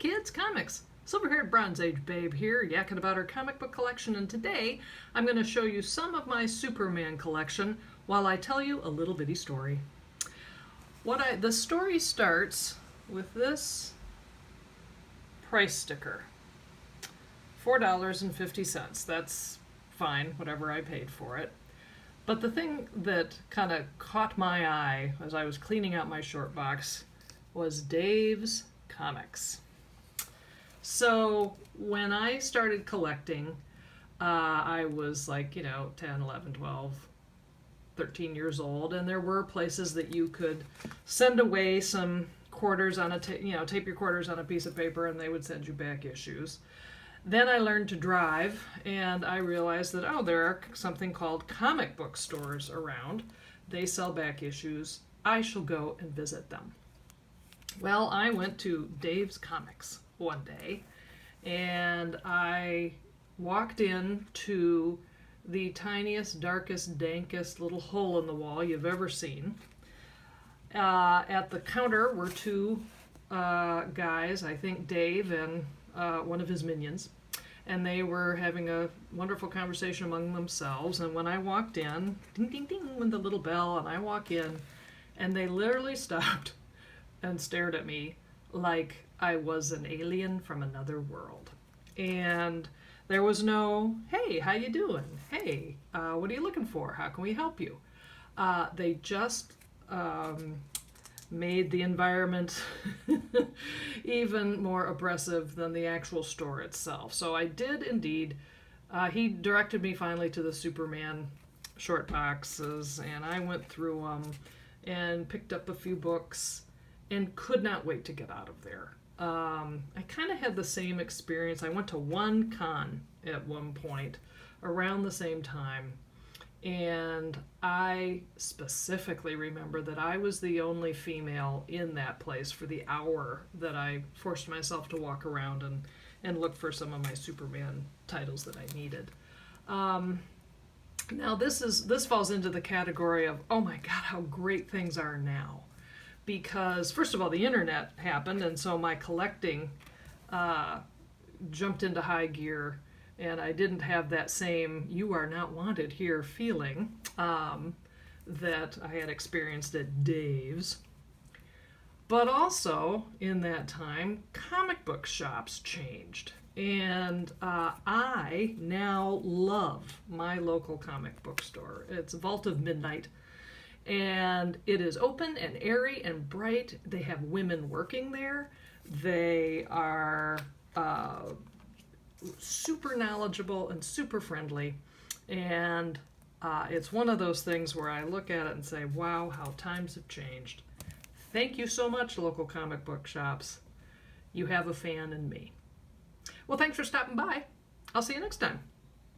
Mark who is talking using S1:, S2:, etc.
S1: kids, comics. Silver-haired Bronze Age babe here, yakking about her comic book collection, and today I'm going to show you some of my Superman collection while I tell you a little bitty story. The story starts with this price sticker. $4.50. That's fine, whatever I paid for it. But the thing that kind of caught my eye as I was cleaning out my short box was Dave's Comics. So when I started collecting, I was like, 10, 11, 12, 13 years old, and there were places that you could send away some quarters on tape your quarters on a piece of paper and they would send you back issues. Then I learned to drive, and I realized that, there are something called comic book stores around. They sell back issues. I shall go and visit them. Well, I went to Dave's Comics one day, and I walked in to the tiniest, darkest, dankest little hole in the wall you've ever seen. At the counter were two guys, I think Dave and one of his minions, and they were having a wonderful conversation among themselves. And when I walked in, ding ding ding went the little bell, and I walk in, and they literally stopped and stared at me like I was an alien from another world. And there was no, hey, how you doing? Hey, what are you looking for? How can we help you? They just made the environment even more oppressive than the actual store itself. So I did indeed, he directed me finally to the Superman short boxes, and I went through them and picked up a few books and could not wait to get out of there. I kind of had the same experience. I went to one con at one point around the same time, and I specifically remember that I was the only female in that place for the hour that I forced myself to walk around and look for some of my Superman titles that I needed. Now this falls into the category of, oh my God, how great things are now. Because first of all, the internet happened, and so my collecting jumped into high gear, and I didn't have that same "you are not wanted here" feeling that I had experienced at Dave's. But also, in that time, comic book shops changed, and I now love my local comic book store. It's Vault of Midnight. And it is open and airy and bright. They have women working there. They are super knowledgeable and super friendly. And it's one of those things where I look at it and say, wow, how times have changed. Thank you so much, local comic book shops. You have a fan in me. Well, thanks for stopping by. I'll see you next time.